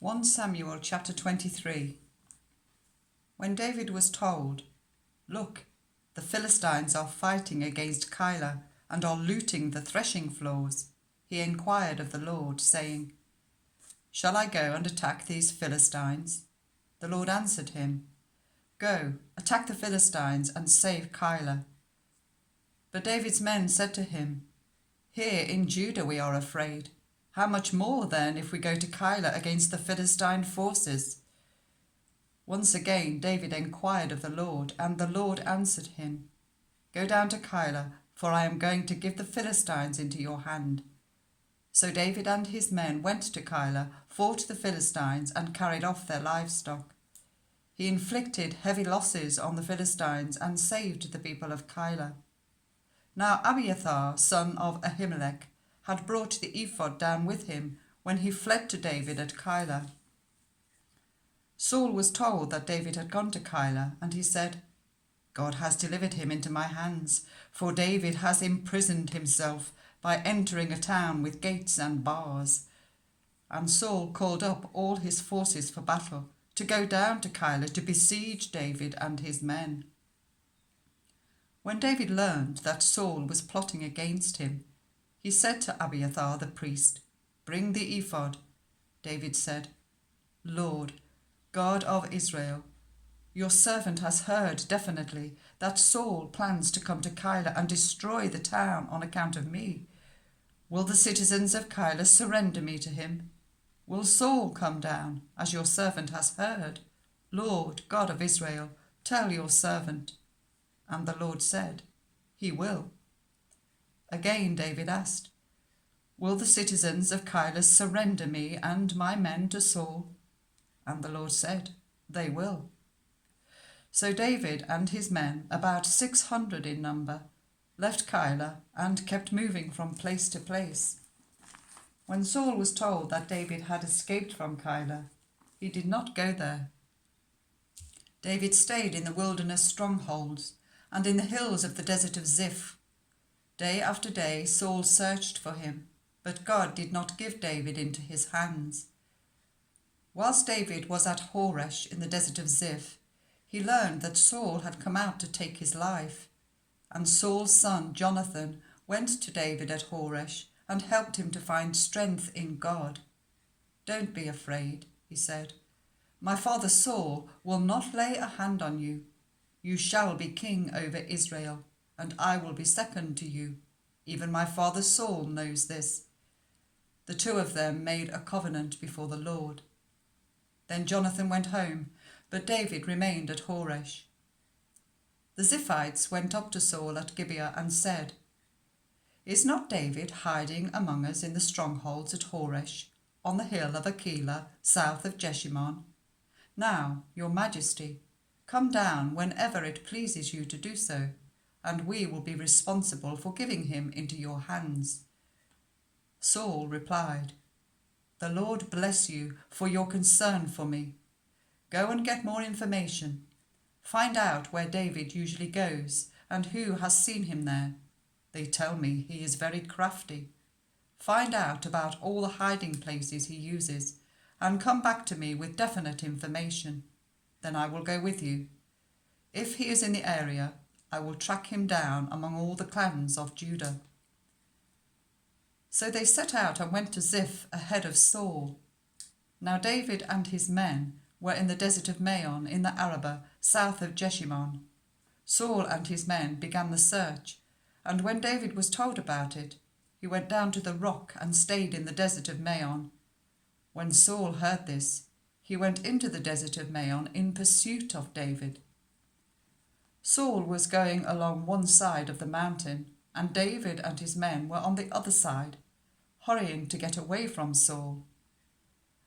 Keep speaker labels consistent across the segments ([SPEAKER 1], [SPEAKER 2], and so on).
[SPEAKER 1] 1 Samuel chapter 23. When David was told, "Look, the Philistines are fighting against Keilah and are looting the threshing floors," he inquired of the Lord, saying, "Shall I go and attack these Philistines?" The Lord answered him, "Go, attack the Philistines and save Keilah." But David's men said to him, "Here in Judah we are afraid. How much more then if we go to Keilah against the Philistine forces?" Once again David inquired of the Lord, and the Lord answered him, "Go down to Keilah, for I am going to give the Philistines into your hand." So David and his men went to Keilah, fought the Philistines, and carried off their livestock. He inflicted heavy losses on the Philistines and saved the people of Keilah. Now Abiathar, son of Ahimelech, had brought the ephod down with him when he fled to David at Keilah. Saul was told that David had gone to Keilah, and he said, "God has delivered him into my hands, for David has imprisoned himself by entering a town with gates and bars." And Saul called up all his forces for battle, to go down to Keilah to besiege David and his men. When David learned that Saul was plotting against him, he said to Abiathar the priest, "Bring the ephod." David said, "Lord, God of Israel, your servant has heard definitely that Saul plans to come to Keilah and destroy the town on account of me. Will the citizens of Keilah surrender me to him? Will Saul come down, as your servant has heard? Lord, God of Israel, tell your servant." And the Lord said, "He will." Again David asked, "Will the citizens of Keilah surrender me and my men to Saul?" And the Lord said, "They will." So David and his men, about 600 in number, left Keilah and kept moving from place to place. When Saul was told that David had escaped from Keilah, he did not go there. David stayed in the wilderness strongholds and in the hills of the desert of Ziph. Day after day Saul searched for him, but God did not give David into his hands. Whilst David was at Horesh in the desert of Ziph, he learned that Saul had come out to take his life, and Saul's son Jonathan went to David at Horesh and helped him to find strength in God. "Don't be afraid," he said. "My father Saul will not lay a hand on you. You shall be king over Israel, and I will be second to you. Even my father Saul knows this." The two of them made a covenant before the Lord. Then Jonathan went home, but David remained at Horesh. The Ziphites went up to Saul at Gibeah and said, "Is not David hiding among us in the strongholds at Horesh, on the hill of Keilah, south of Jeshimon? Now, your majesty, come down whenever it pleases you to do so, and we will be responsible for giving him into your hands." Saul replied, "The Lord bless you for your concern for me. Go and get more information. Find out where David usually goes and who has seen him there. They tell me he is very crafty. Find out about all the hiding places he uses and come back to me with definite information. Then I will go with you. If he is in the area, I will track him down among all the clans of Judah." So they set out and went to Ziph ahead of Saul. Now David and his men were in the desert of Maon in the Arabah, south of Jeshimon. Saul and his men began the search, and when David was told about it, he went down to the rock and stayed in the desert of Maon. When Saul heard this, he went into the desert of Maon in pursuit of David. Saul was going along one side of the mountain, and David and his men were on the other side, hurrying to get away from Saul.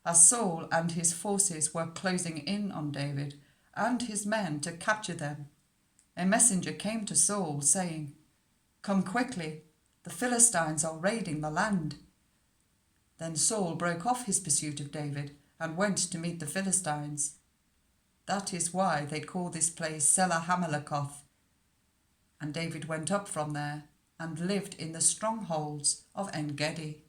[SPEAKER 1] As Saul and his forces were closing in on David and his men to capture them, a messenger came to Saul, saying, "Come quickly, the Philistines are raiding the land." Then Saul broke off his pursuit of David and went to meet the Philistines. That is why they call this place Selah Hamalekoth. And David went up from there and lived in the strongholds of En-gedi.